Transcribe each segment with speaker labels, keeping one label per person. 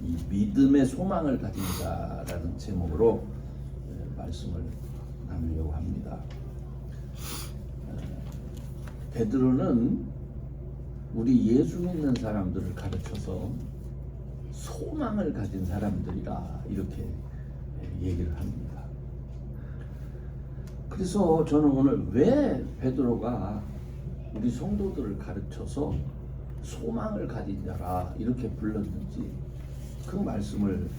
Speaker 1: 이 믿음의 소망을 가진 자라는 제목으로 말씀을 나누려고 합니다. 베드로는 우리 예수 믿는 사람들을 가르쳐서 소망을 가진 사람들이라 이렇게 얘기를 합니다. 그래서 저는 오늘 왜 베드로가 우리 성도들을 가르쳐서 소망을 가진 자라 이렇게 불렀는지 그 말씀을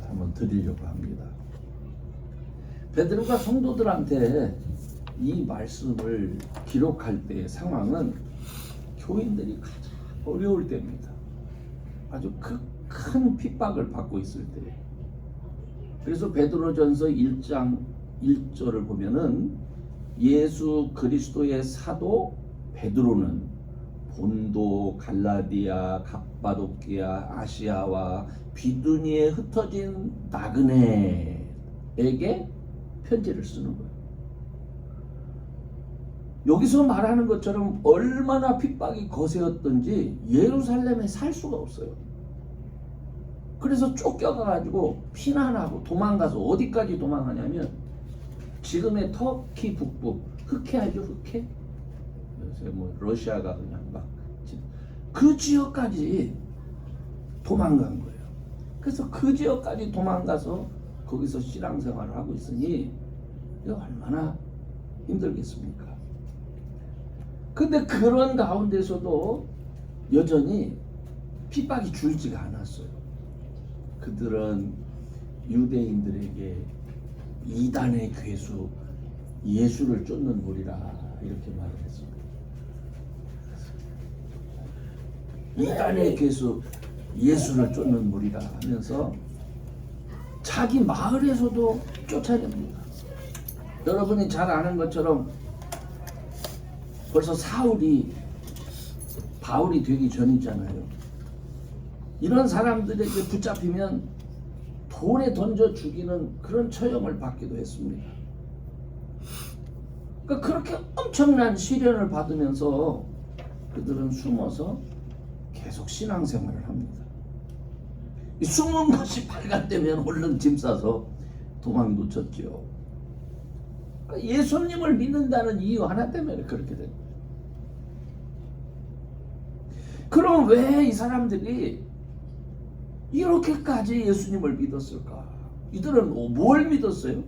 Speaker 1: 한번 드리려고 합니다. 베드로가 성도들한테 이 말씀을 기록할 때의 상황은 교인들이 가장 어려울 때입니다. 아주 큰 핍박을 받고 있을 때. 그래서 베드로전서 1장 1절을 보면은 예수 그리스도의 사도 베드로는 본도, 갈라디아, 갑바도키아, 아시아와 비두니에 흩어진 나그네에게 편지를 쓰는 거예요. 여기서 말하는 것처럼 얼마나 핍박이 거세었던지 예루살렘에 살 수가 없어요. 그래서 쫓겨가가지고 피난하고 도망가서 어디까지 도망하냐면 지금의 터키 북부 흑해 알죠? 흑해? 요새 뭐 러시아가 그냥 막 그 지역까지 도망간 거예요. 그래서 그 지역까지 도망가서 거기서 신앙생활을 하고 있으니 이거 얼마나 힘들겠습니까? 근데 그런 가운데서도 여전히 핍박이 줄지가 않았어요. 그들은 유대인들에게 이단의 괴수 예수를 쫓는 무리라 이렇게 말을 했습니다. 이단의 괴수 예수를 쫓는 무리라 하면서 자기 마을에서도 쫓아냅니다. 여러분이 잘 아는 것처럼 벌써 사울이 바울이 되기 전이잖아요. 이런 사람들에게 붙잡히면 돌에 던져 죽이는 그런 처형을 받기도 했습니다. 그러니까 그렇게 엄청난 시련을 받으면서 그들은 숨어서 계속 신앙생활을 합니다. 이 숨은 것이 발각되면 얼른 짐 싸서 도망도 쳤죠. 그러니까 예수님을 믿는다는 이유 하나 때문에 그렇게 된 거예요. 그럼 왜 이 사람들이 이렇게까지 예수님을 믿었을까? 이들은 뭘 믿었어요?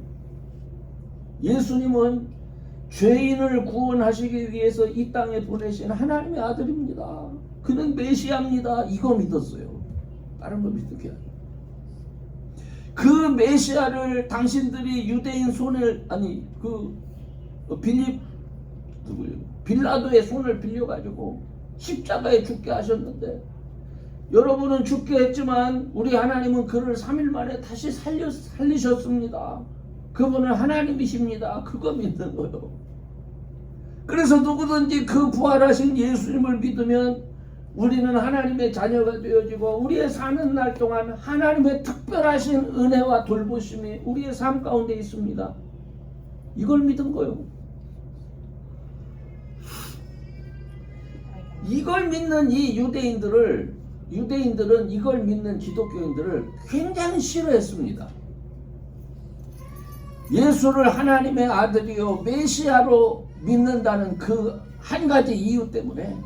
Speaker 1: 예수님은 죄인을 구원하시기 위해서 이 땅에 보내신 하나님의 아들입니다. 그는 메시아입니다. 이거 믿었어요. 다른 거 믿는 게 아니에요. 그 메시아를 당신들이 유대인 손을 빌라도의 손을 빌려가지고 십자가에 죽게 하셨는데 여러분은 죽게 했지만 우리 하나님은 그를 3일 만에 다시 살리셨습니다. 그분은 하나님이십니다. 그거 믿는 거예요. 그래서 누구든지 그 부활하신 예수님을 믿으면 우리는 하나님의 자녀가 되어지고 우리의 사는 날 동안 하나님의 특별하신 은혜와 돌보심이 우리의 삶 가운데 있습니다. 이걸 믿은 거예요. 이걸 믿는 이 유대인들은 이걸 믿는 기독교인들을 굉장히 싫어했습니다. 예수를 하나님의 아들이요 메시아로 믿는다는 그 한 가지 이유 때문에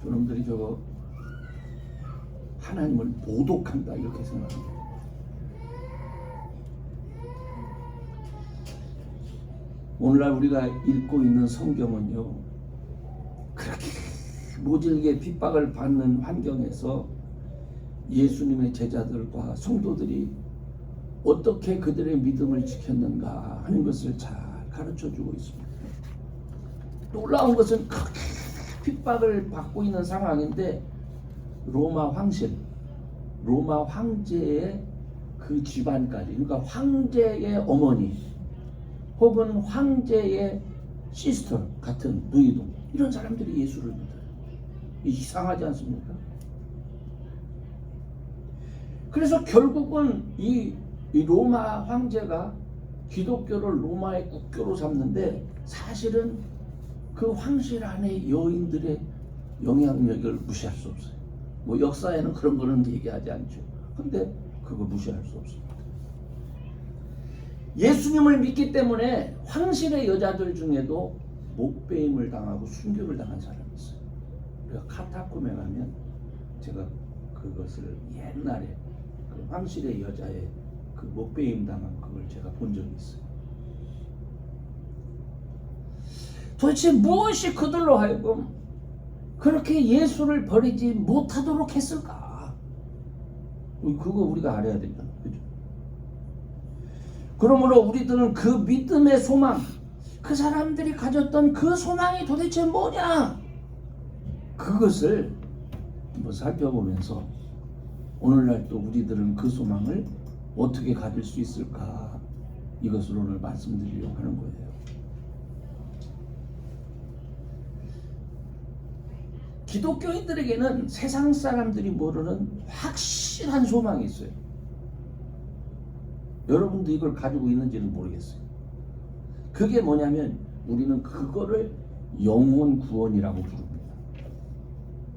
Speaker 1: 저놈들이 저거 하나님을 모독한다 이렇게 생각합니다. 오늘날 우리가 읽고 있는 성경은요 그렇게 모질게 핍박을 받는 환경에서 예수님의 제자들과 성도들이 어떻게 그들의 믿음을 지켰는가 하는 것을 잘 가르쳐주고 있습니다. 놀라운 것은 그렇게 핍박을 받고 있는 상황인데 로마 황제의 그 집안까지, 그러니까 황제의 어머니 혹은 황제의 시스터 같은 누이동 이런 사람들이 예수를 믿어요. 이상하지 않습니까? 그래서 결국은 이 로마 황제가 기독교를 로마의 국교로 삼는데 사실은 그 황실 안의 여인들의 영향력을 무시할 수 없어요. 뭐 역사에는 그런 거는 얘기하지 않죠. 근데 그거 무시할 수 없습니다. 예수님을 믿기 때문에 황실의 여자들 중에도 목배임을 당하고 순교를 당한 사람이 있어요. 그러니까 카타콤에 가면 제가 그것을 옛날에 그 황실의 여자의 그 목배임 당한 그걸 제가 본 적이 있어요. 도대체 무엇이 그들로 하여금 그렇게 예수를 버리지 못하도록 했을까? 그거 우리가 알아야 된다. 그죠? 그러므로 우리들은 그 믿음의 소망, 그 사람들이 가졌던 그 소망이 도대체 뭐냐? 그것을 한번 살펴보면서 오늘날 또 우리들은 그 소망을 어떻게 가질 수 있을까? 이것을 오늘 말씀드리려고 하는 거예요. 기독교인들에게는 세상 사람들이 모르는 확실한 소망이 있어요. 여러분도 이걸 가지고 있는지는 모르겠어요. 그게 뭐냐면 우리는 그거를 영혼 구원이라고 부릅니다.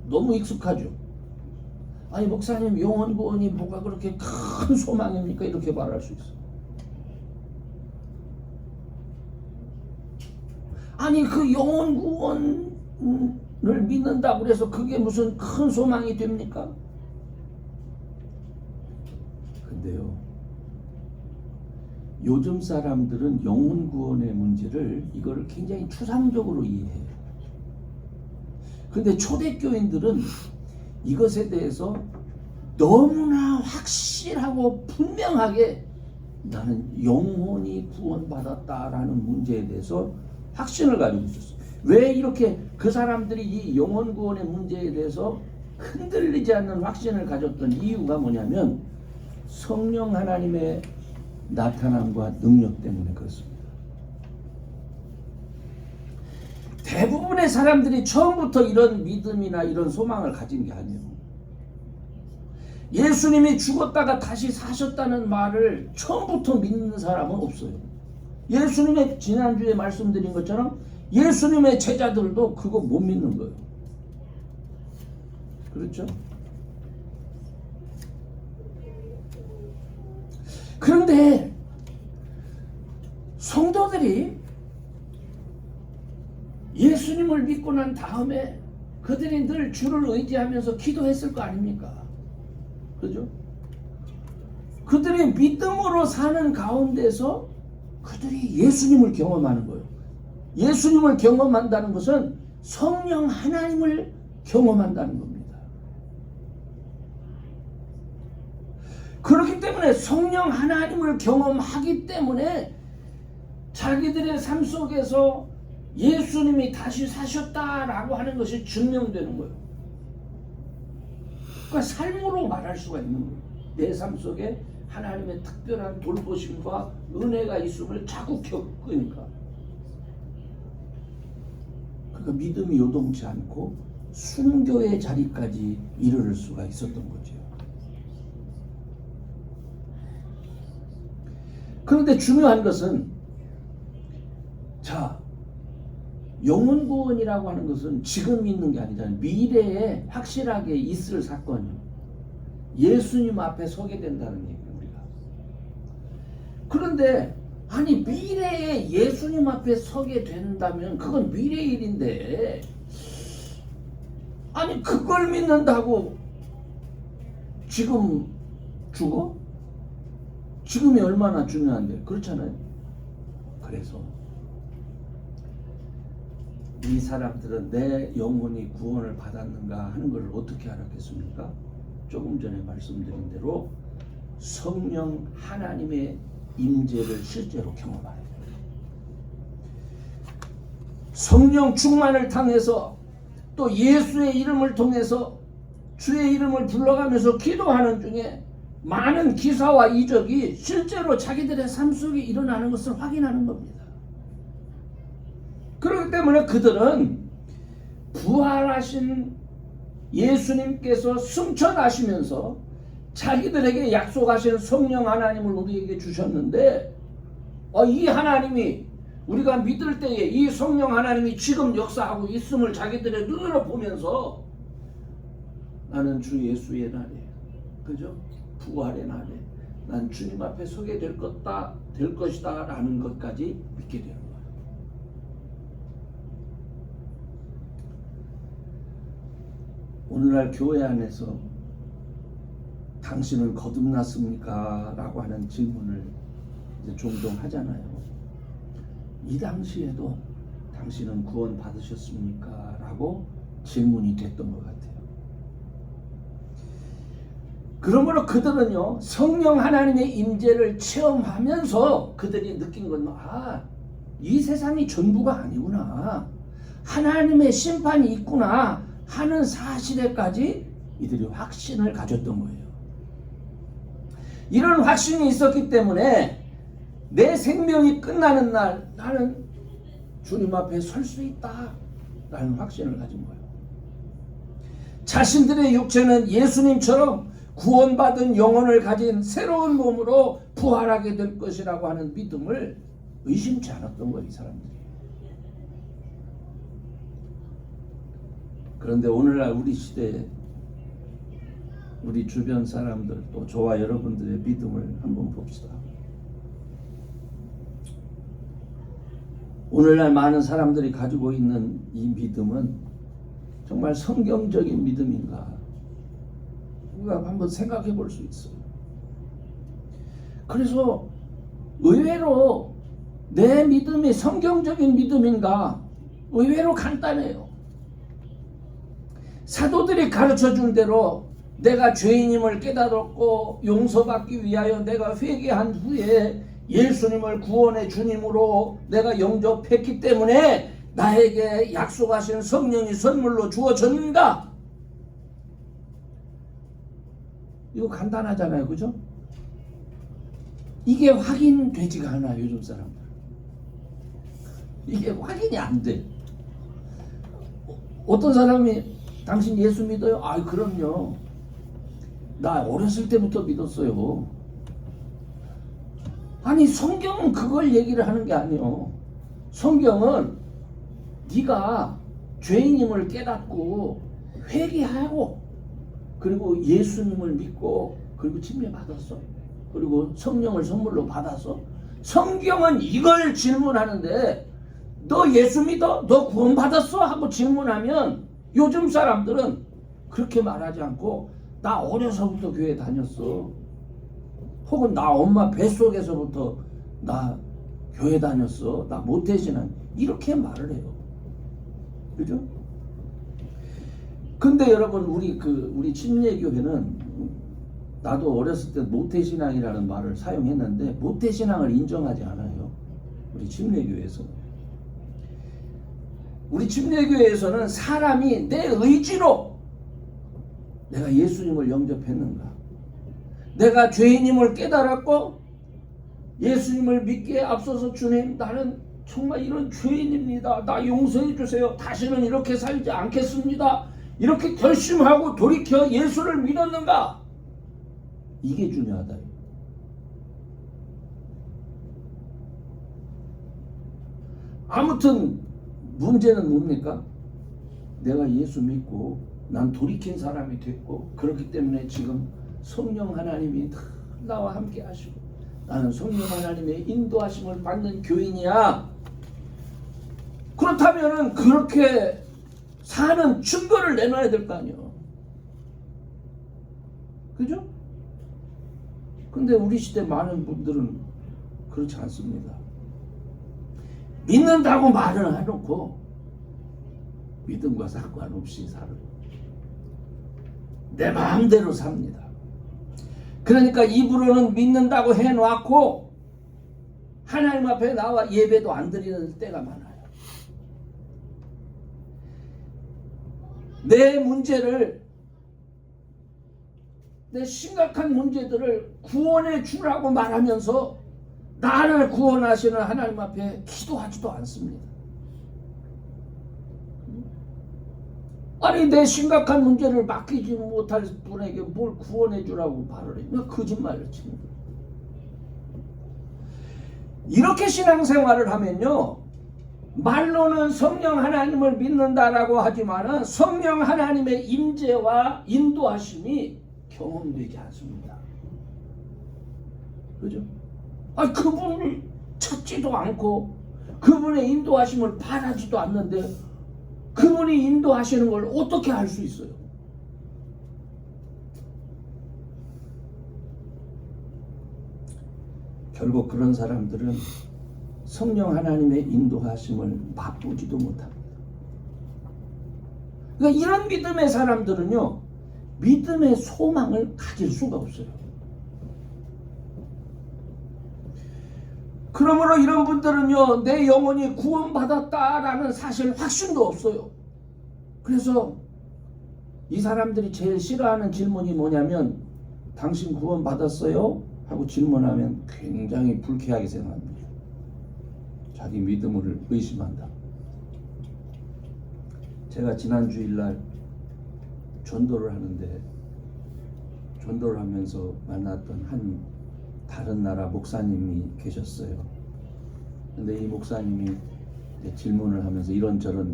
Speaker 1: 너무 익숙하죠. 아니 목사님, 영혼 구원이 뭐가 그렇게 큰 소망입니까? 이렇게 말할 수 있어요. 아니 그 영혼 구원을 믿는다고 해서 그게 무슨 큰 소망이 됩니까? 근데요, 요즘 사람들은 영혼 구원의 문제를 이거를 굉장히 추상적으로 이해해요. 근데 초대교인들은 이것에 대해서 너무나 확실하고 분명하게 나는 영혼이 구원받았다라는 문제에 대해서 확신을 가지고 있었어요. 왜 이렇게 그 사람들이 이 영혼 구원의 문제에 대해서 흔들리지 않는 확신을 가졌던 이유가 뭐냐면 성령 하나님의 나타남과 능력 때문에 그렇습니다. 대부분의 사람들이 처음부터 이런 믿음이나 이런 소망을 가진 게 아니에요. 예수님이 죽었다가 다시 사셨다는 말을 처음부터 믿는 사람은 없어요. 예수님의 지난주에 말씀드린 것처럼 예수님의 제자들도 그거 못 믿는 거예요. 그렇죠? 그런데 성도들이 예수님을 믿고 난 다음에 그들이 늘 주를 의지하면서 기도했을 거 아닙니까? 그죠? 그들이 믿음으로 사는 가운데서 그들이 예수님을 경험하는 거예요. 예수님을 경험한다는 것은 성령 하나님을 경험한다는 겁니다. 그렇기 때문에 성령 하나님을 경험하기 때문에 자기들의 삶 속에서 예수님이 다시 사셨다라고 하는 것이 증명되는 거예요. 그러니까 삶으로 말할 수가 있는 거예요. 내 삶 속에 하나님의 특별한 돌보심과 은혜가 있음을 자꾸 겪으니까. 그러니까 믿음이 요동치 않고 순교의 자리까지 이르를 수가 있었던 거죠. 그런데 중요한 것은 자, 영혼 구원이라고 하는 것은 지금 있는 게 아니잖아요. 미래에 확실하게 있을 사건이에요. 예수님 앞에 서게 된다는 얘기예요, 우리가. 그런데 아니 미래에 예수님 앞에 서게 된다면 그건 미래의 일인데 아니 그걸 믿는다고 지금 죽어? 지금이 얼마나 중요한데 그렇잖아요. 그래서 이 사람들은 내 영혼이 구원을 받았는가 하는 것을 어떻게 알았겠습니까? 조금 전에 말씀드린 대로 성령 하나님의 임재를 실제로 경험하는 거예요. 성령 충만을 통해서 또 예수의 이름을 통해서 주의 이름을 불러가면서 기도하는 중에 많은 기사와 이적이 실제로 자기들의 삶 속에 일어나는 것을 확인하는 겁니다. 그렇기 때문에 그들은 부활하신 예수님께서 승천하시면서 자기들에게 약속하신 성령 하나님을 우리에게 주셨는데 이 하나님이 우리가 믿을 때에 이 성령 하나님이 지금 역사하고 있음을 자기들의 눈으로 보면서 나는 주 예수의 날에, 그죠? 부활의 날에 난 주님 앞에 서게 될 것이다 라는 것까지 믿게 되는 거예요. 오늘날 교회 안에서 당신은 거듭났습니까? 라고 하는 질문을 이제 종종 하잖아요. 이 당시에도 당신은 구원 받으셨습니까? 라고 질문이 됐던 것 같아요. 그러므로 그들은요, 성령 하나님의 임재를 체험하면서 그들이 느낀 건, 이 세상이 전부가 아니구나, 하나님의 심판이 있구나 하는 사실에까지 이들이 확신을 가졌던 거예요. 이런 확신이 있었기 때문에 내 생명이 끝나는 날 나는 주님 앞에 설 수 있다 라는 확신을 가진 거예요. 자신들의 육체는 예수님처럼 구원받은 영혼을 가진 새로운 몸으로 부활하게 될 것이라고 하는 믿음을 의심치 않았던 거예요, 이 사람들이. 그런데 오늘날 우리 시대에 우리 주변 사람들, 또 저와 여러분들의 믿음을 한번 봅시다. 오늘날 많은 사람들이 가지고 있는 이 믿음은 정말 성경적인 믿음인가? 우리가 한번 생각해 볼 수 있어요. 그래서 의외로 내 믿음이 성경적인 믿음인가? 의외로 간단해요. 사도들이 가르쳐 준 대로 내가 죄인임을 깨달았고 용서받기 위하여 내가 회개한 후에 예수님을 구원의 주님으로 내가 영접했기 때문에 나에게 약속하신 성령이 선물로 주어졌는가? 이거 간단하잖아요, 그죠? 이게 확인되지가 않아요, 요즘 사람들. 이게 확인이 안 돼. 어떤 사람이 당신 예수 믿어요? 그럼요. 나 어렸을 때부터 믿었어요. 아니, 성경은 그걸 얘기를 하는 게 아니에요. 성경은 네가 죄인임을 깨닫고 회개하고 그리고 예수님을 믿고 그리고 침례 받았어. 그리고 성령을 선물로 받았어. 성경은 이걸 질문하는데 너 예수 믿어? 너 구원 받았어? 하고 질문하면 요즘 사람들은 그렇게 말하지 않고 나 어려서부터 교회 다녔어. 혹은 나 엄마 뱃속에서부터 나 교회 다녔어. 나 모태신앙. 이렇게 말을 해요. 그죠? 근데 여러분, 우리 침례교회는 나도 어렸을 때 모태신앙이라는 말을 사용했는데 모태신앙을 인정하지 않아요. 우리 침례교회에서는. 우리 침례교회에서는 사람이 내 의지로 내가 예수님을 영접했는가, 내가 죄인임을 깨달았고 예수님을 믿기에 앞서서 주님, 나는 정말 이런 죄인입니다. 나 용서해 주세요. 다시는 이렇게 살지 않겠습니다. 이렇게 결심하고 돌이켜 예수를 믿었는가? 이게 중요하다. 아무튼 문제는 뭡니까? 내가 예수 믿고 난 돌이킨 사람이 됐고 그렇기 때문에 지금 성령 하나님이 나와 함께 하시고 나는 성령 하나님의 인도하심을 받는 교인이야. 그렇다면 그렇게 사는 증거를 내놔야 될 거 아니에요. 그죠? 근데 우리 시대 많은 분들은 그렇지 않습니다. 믿는다고 말을 해놓고 믿음과 상관없이 살아요. 내 마음대로 삽니다. 그러니까 입으로는 믿는다고 해놓고 하나님 앞에 나와 예배도 안 드리는 때가 많아요. 내 문제를, 내 심각한 문제들을 구원해 주라고 말하면서 나를 구원하시는 하나님 앞에 기도하지도 않습니다. 아니, 내 심각한 문제를 맡기지 못할 분에게 뭘 구원해 주라고 말을 해요. 거짓말을 칩니다. 이렇게 신앙생활을 하면요, 말로는 성령 하나님을 믿는다라고 하지만은 성령 하나님의 임재와 인도하심이 경험되지 않습니다. 그죠? 그분을 찾지도 않고 그분의 인도하심을 바라지도 않는데 그분이 인도하시는 걸 어떻게 알 수 있어요? 결국 그런 사람들은 성령 하나님의 인도하심을 맛보지도 못합니다. 그러니까 이런 믿음의 사람들은요, 믿음의 소망을 가질 수가 없어요. 그러므로 이런 분들은요, 내 영혼이 구원받았다라는 사실 확신도 없어요. 그래서 이 사람들이 제일 싫어하는 질문이 뭐냐면, 당신 구원받았어요? 하고 질문하면 굉장히 불쾌하게 생각합니다. 자기 믿음을 의심한다. 제가 지난 주일날 전도를 하는데, 전도를 하면서 만났던 한 다른 나라 목사님이 계셨어요. 근데 이 목사님이 질문을 하면서 이런저런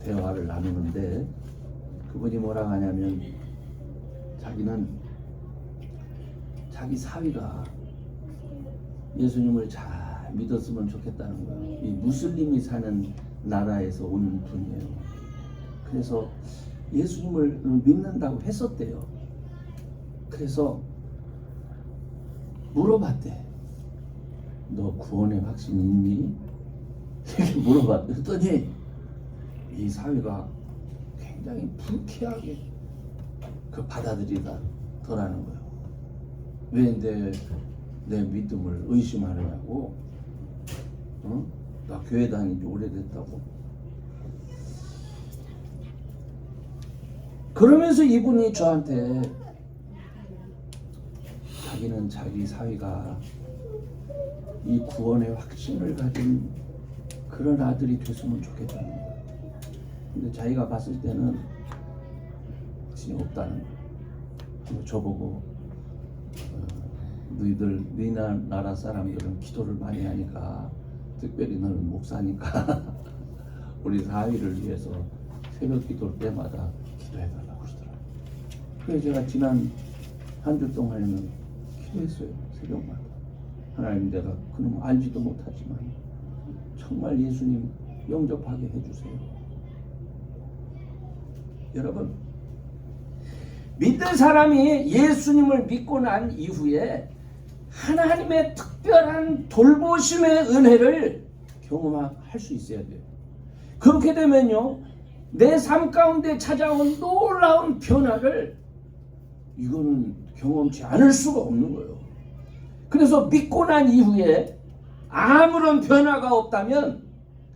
Speaker 1: 대화를 나누는데, 그분이 뭐라고 하냐면, 자기는 자기 사위가 예수님을 잘 믿었으면 좋겠다는 거예요. 이 무슬림이 사는 나라에서 온 분이에요. 그래서 예수님을 믿는다고 했었대요. 그래서 물어봤대. 너 구원의 확신이 있니? 이렇게 물어봤더니 이 사위가 굉장히 불쾌하게 받아들이더라는 거예요. 왜 내 믿음을 의심하느냐고? 나 교회 다닌 지 오래됐다고. 그러면서 이분이 저한테 자기는 자기 사위가 이 구원의 확신을 가진 그런 아들이 됐으면 좋겠다는 거예요. 근데 자기가 봤을 때는 확신이 없다는 거예요. 저보고 너희 나라 사람들은 기도를 많이 하니까, 특별히 너는 목사니까 우리 사위를 위해서 새벽 기도 때마다 기도해달라고 그러더라고요. 그래서 제가 지난 한 주 동안에는 기도했어요. 새벽마다. 하나님, 내가 그놈 알지도 못하지만 정말 예수님 영접하게 해주세요. 여러분, 믿는 사람이 예수님을 믿고 난 이후에 하나님의 특별한 돌보심의 은혜를 경험할 수 있어야 돼요. 그렇게 되면요, 내 삶 가운데 찾아온 놀라운 변화를 이거는 경험치 않을 수가 없는 거예요. 그래서 믿고 난 이후에 아무런 변화가 없다면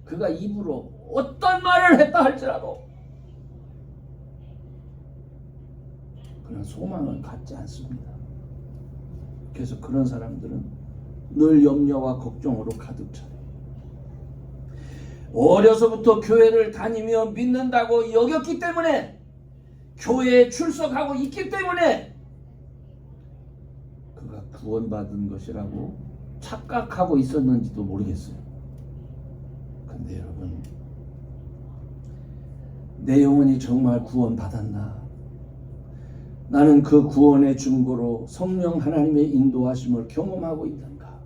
Speaker 1: 그가 입으로 어떤 말을 했다 할지라도 그런 소망을 갖지 않습니다. 그래서 그런 사람들은 늘 염려와 걱정으로 가득 차요. 어려서부터 교회를 다니며 믿는다고 여겼기 때문에, 교회에 출석하고 있기 때문에 그가 구원받은 것이라고 착각하고 있었는지도 모르겠어요. 근데 여러분, 내 영혼이 정말 구원받았나? 나는 그 구원의 증거로 성령 하나님의 인도하심을 경험하고 있는가?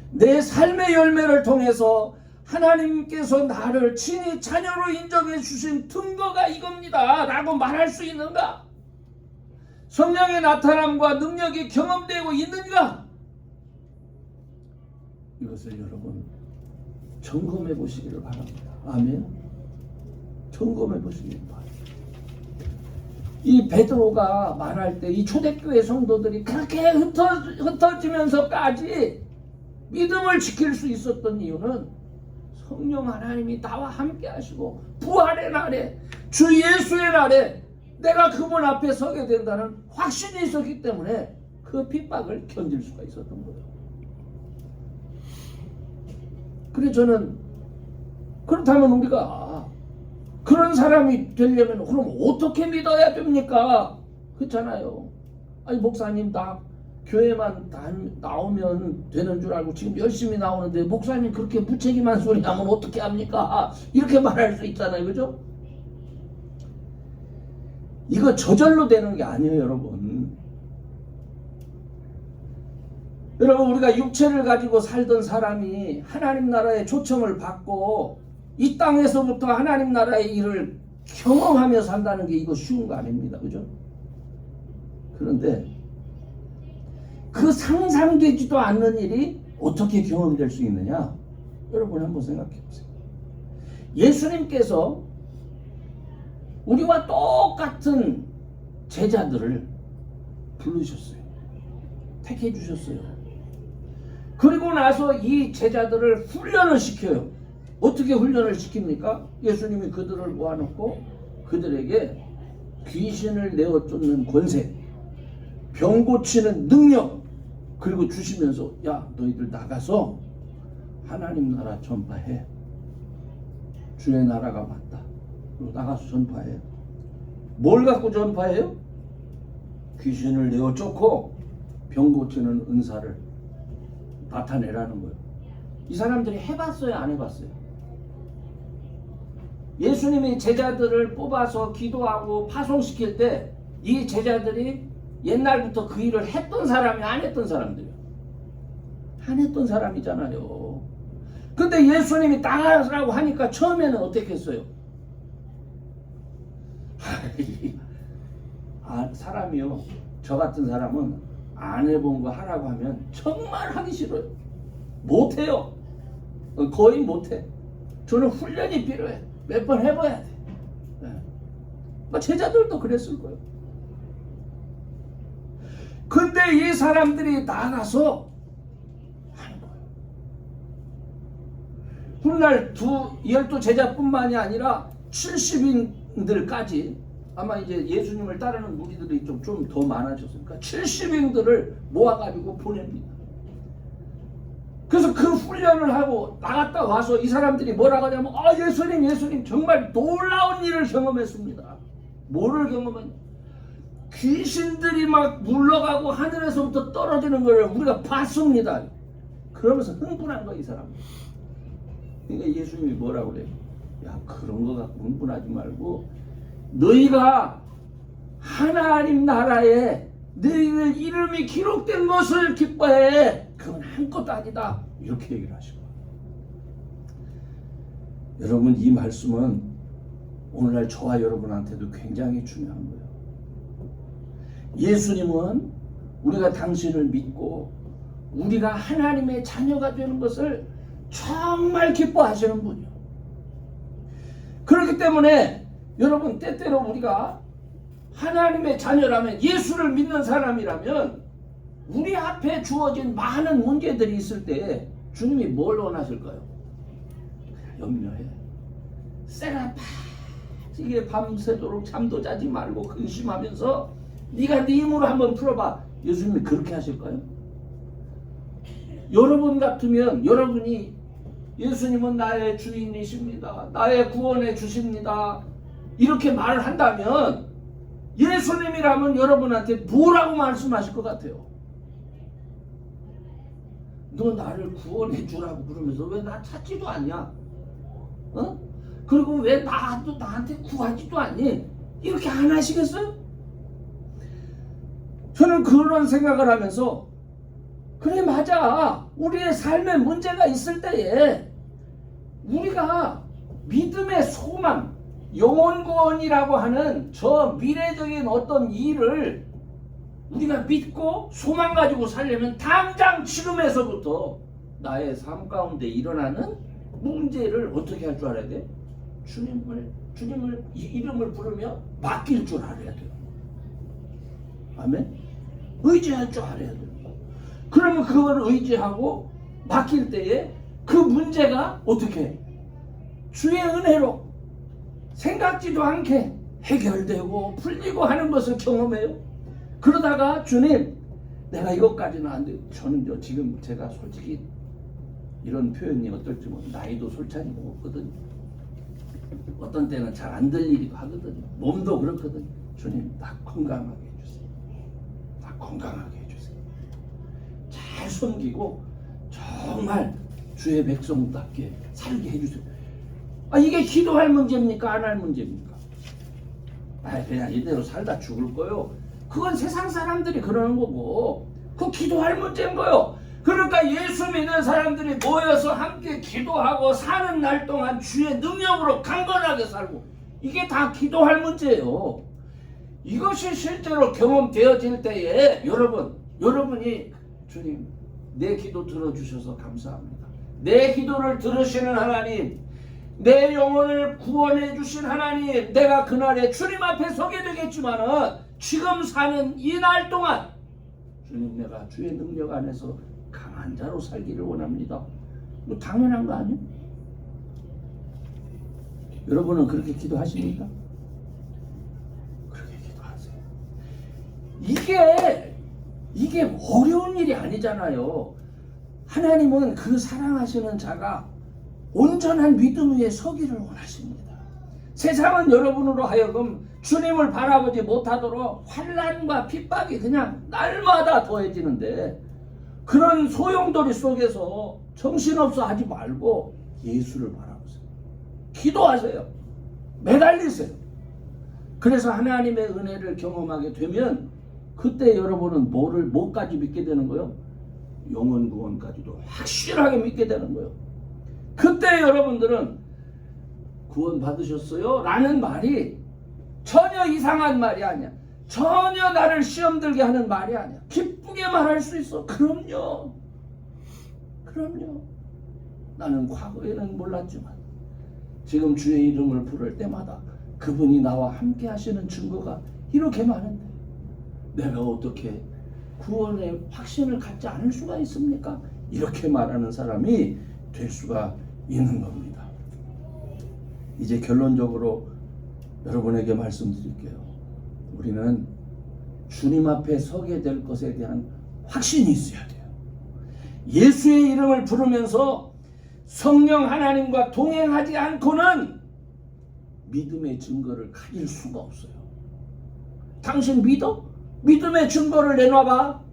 Speaker 1: 내 삶의 열매를 통해서 하나님께서 나를 친히 자녀로 인정해 주신 증거가 이겁니다 라고 말할 수 있는가? 성령의 나타남과 능력이 경험되고 있는가? 이것을 여러분 점검해 보시기를 바랍니다. 아멘. 점검해 보시기를 바랍니다. 이 베드로가 말할 때 이 초대교회 성도들이 그렇게 흩어지면서까지 믿음을 지킬 수 있었던 이유는 성령 하나님이 나와 함께 하시고 부활의 날에, 주 예수의 날에 내가 그분 앞에 서게 된다는 확신이 있었기 때문에 그 핍박을 견딜 수가 있었던 거예요. 그래서 저는, 그렇다면 우리가 그런 사람이 되려면 그럼 어떻게 믿어야 됩니까? 그렇잖아요. 아니 목사님, 나 교회만 나오면 되는 줄 알고 지금 열심히 나오는데 목사님 그렇게 무책임한 소리 하면 어떻게 합니까? 이렇게 말할 수 있잖아요. 그죠? 이거 저절로 되는 게 아니에요, 여러분. 여러분, 우리가 육체를 가지고 살던 사람이 하나님 나라의 초청을 받고 이 땅에서부터 하나님 나라의 일을 경험하며 산다는 게 이거 쉬운 거 아닙니다. 그죠? 그런데 그 상상되지도 않는 일이 어떻게 경험될 수 있느냐? 여러분 한번 생각해 보세요. 예수님께서 우리와 똑같은 제자들을 부르셨어요. 택해 주셨어요. 그리고 나서 이 제자들을 훈련을 시켜요. 어떻게 훈련을 시킵니까? 예수님이 그들을 모아놓고 그들에게 귀신을 내어 쫓는 권세, 병 고치는 능력, 그리고 주시면서 야 너희들 나가서 하나님 나라 전파해. 주의 나라가 맞다. 그리고 나가서 전파해. 뭘 갖고 전파해요? 귀신을 내어 쫓고 병 고치는 은사를 나타내라는 거예요. 이 사람들이 해봤어요? 안 해봤어요? 예수님이 제자들을 뽑아서 기도하고 파송시킬 때 이 제자들이 옛날부터 그 일을 했던 사람이 안 했던 사람들이요. 안 했던 사람이잖아요. 근데 예수님이 나가라고 하니까 처음에는 어떻게 했어요? 사람이요. 저 같은 사람은 안 해본 거 하라고 하면 정말 하기 싫어요. 못해요. 거의 못해. 저는 훈련이 필요해. 몇 번 해봐야 돼. 네. 제자들도 그랬을 거예요. 근데 이 사람들이 나가서 하는 거예요. 훗날 12 제자뿐만이 아니라 70인들까지 아마 이제 예수님을 따르는 무리들이 좀 더 많아졌으니까 70인들을 모아가지고 보냅니다. 그래서 그 훈련을 하고 나갔다 와서 이 사람들이 뭐라고 하냐면 예수님 정말 놀라운 일을 경험했습니다. 뭐를 경험했냐? 귀신들이 막 물러가고 하늘에서부터 떨어지는 걸 우리가 봤습니다. 그러면서 흥분한 거야 이 사람. 그러니까 예수님이 뭐라고 그래요? 야 그런 거 갖고 흥분하지 말고 너희가 하나님 나라에 너희들 이름이 기록된 것을 기뻐해. 그건 한 것도 아니다. 이렇게 얘기를 하시고. 여러분 이 말씀은 오늘날 저와 여러분한테도 굉장히 중요한 거예요. 예수님은 우리가 당신을 믿고 우리가 하나님의 자녀가 되는 것을 정말 기뻐하시는 분이요. 그렇기 때문에 여러분 때때로 우리가 하나님의 자녀라면 예수를 믿는 사람이라면 우리 앞에 주어진 많은 문제들이 있을 때 주님이 뭘 원하실까요? 염려해. 쎄라 빠지게 밤새도록 잠도 자지 말고 근심하면서 네가 네 힘으로 한번 풀어봐. 예수님이 그렇게 하실까요? 여러분 같으면 여러분이 예수님은 나의 주인이십니다. 나의 구원해 주십니다. 이렇게 말을 한다면 예수님이라면 여러분한테 뭐라고 말씀하실 것 같아요? 너 나를 구원해 주라고 그러면서 왜 나 찾지도 않냐? 그리고 왜 나도 나한테 구하지도 않니? 이렇게 안 하시겠어요? 저는 그런 생각을 하면서 그래 맞아. 우리의 삶에 문제가 있을 때에 우리가 믿음의 소망, 영혼구원이라고 하는 저 미래적인 어떤 일을 우리가 믿고 소망 가지고 살려면 당장 지금에서부터 나의 삶 가운데 일어나는 문제를 어떻게 할 줄 알아야 돼? 주님을 이름을 부르며 맡길 줄 알아야 돼요. 아멘? 의지할 줄 알아야 돼요. 그러면 그걸 의지하고 맡길 때에 그 문제가 어떻게 주의 은혜로 생각지도 않게 해결되고 풀리고 하는 것을 경험해요. 그러다가 주님 내가 이것까지는 안 돼. 저는 지금 제가 솔직히 이런 표현이 어떨지 나이도 솔찬이고 없거든요. 어떤 때는 잘 안 들리기도 하거든요. 몸도 그렇거든요. 주님 나 건강하게 해주세요. 나 건강하게 해주세요. 잘 섬기고 정말 주의 백성답게 살게 해주세요. 이게 기도할 문제입니까? 안 할 문제입니까? 그냥 이대로 살다 죽을 거요. 그건 세상 사람들이 그러는 거고, 그거 기도할 문제인 거요. 그러니까 예수 믿는 사람들이 모여서 함께 기도하고 사는 날 동안 주의 능력으로 강건하게 살고, 이게 다 기도할 문제예요. 이것이 실제로 경험되어질 때에 여러분이 주님, 내 기도 들어주셔서 감사합니다. 내 기도를 들으시는 하나님, 내 영혼을 구원해 주신 하나님, 내가 그날에 주님 앞에 서게 되겠지만은 지금 사는 이 날 동안 주님, 내가 주의 능력 안에서 강한 자로 살기를 원합니다. 뭐 당연한 거 아니에요? 여러분은 그렇게 기도하십니까? 그렇게 기도하세요. 이게 어려운 일이 아니잖아요. 하나님은 그 사랑하시는 자가 온전한 믿음 위에 서기를 원하십니다. 세상은 여러분으로 하여금 주님을 바라보지 못하도록 환난과 핍박이 그냥 날마다 더해지는데, 그런 소용돌이 속에서 정신없어 하지 말고 예수를 바라보세요. 기도하세요. 매달리세요. 그래서 하나님의 은혜를 경험하게 되면 그때 여러분은 뭐까지 믿게 되는 거예요? 영원 구원까지도 확실하게 믿게 되는 거예요. 그때 여러분들은 구원 받으셨어요? 라는 말이 전혀 이상한 말이 아니야. 전혀 나를 시험 들게 하는 말이 아니야. 기쁘게 말할 수 있어. 그럼요. 나는 과거에는 몰랐지만 지금 주의 이름을 부를 때마다 그분이 나와 함께 하시는 증거가 이렇게 많은데 내가 어떻게 구원의 확신을 갖지 않을 수가 있습니까? 이렇게 말하는 사람이 될 수가 있는 겁니다. 이제 결론적으로 여러분에게 말씀드릴게요. 우리는 주님 앞에 서게 될 것에 대한 확신이 있어야 돼요. 예수의 이름을 부르면서 성령 하나님과 동행하지 않고는 믿음의 증거를 가질 수가 없어요. 당신 믿어? 믿음의 증거를 내놔봐.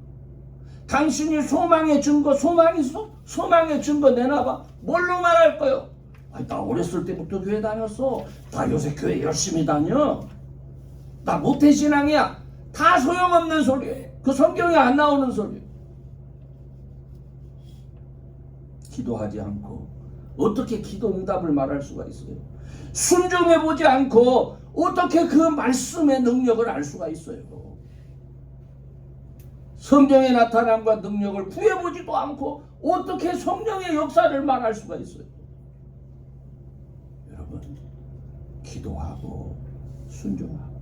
Speaker 1: 당신이 소망의 증거, 소망이 있어? 소망의 증거 내놔봐. 뭘로 말할 거요? 나 어렸을 때부터 교회 다녔어. 나 요새 교회 열심히 다녀. 나 모태신앙이야. 다 소용없는 소리예요. 그 성경에 안 나오는 소리예요. 기도하지 않고 어떻게 기도 응답을 말할 수가 있어요? 순종해보지 않고 어떻게 그 말씀의 능력을 알 수가 있어요? 성령의 나타남과 능력을 구해보지도 않고 어떻게 성령의 역사를 말할 수가 있어요? 여러분, 기도하고 순종하고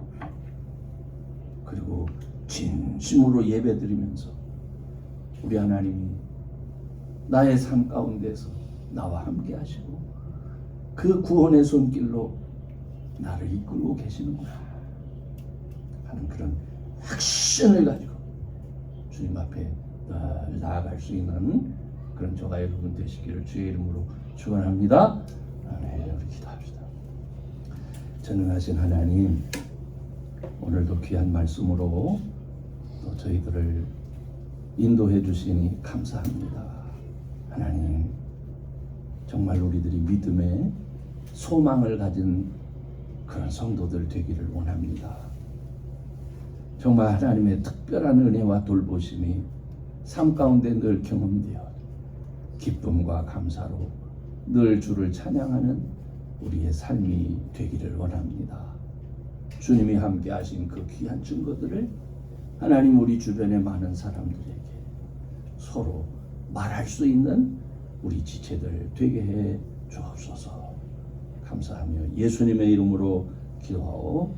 Speaker 1: 그리고 진심으로 예배드리면서 우리 하나님이 나의 삶 가운데서 나와 함께 하시고 그 구원의 손길로 나를 이끌고 계시는 거야 하는 그런 확신을 가지고 주님 앞에 나아갈 수 있는 그런 저가 여러분 되시기를 주의 이름으로 축원합니다. 아멘. 우리 기도합시다. 전능하신 하나님, 오늘도 귀한 말씀으로 또 저희들을 인도해 주시니 감사합니다. 하나님, 정말 우리들이 믿음의 소망을 가진 그런 성도들 되기를 원합니다. 정말 하나님의 특별한 은혜와 돌보심이 삶 가운데 늘 경험되어 기쁨과 감사로 늘 주를 찬양하는 우리의 삶이 되기를 원합니다. 주님이 함께 하신 그 귀한 증거들을 하나님 우리 주변의 많은 사람들에게 서로 말할 수 있는 우리 지체들 되게 해 주옵소서. 감사하며 예수님의 이름으로 기도하오.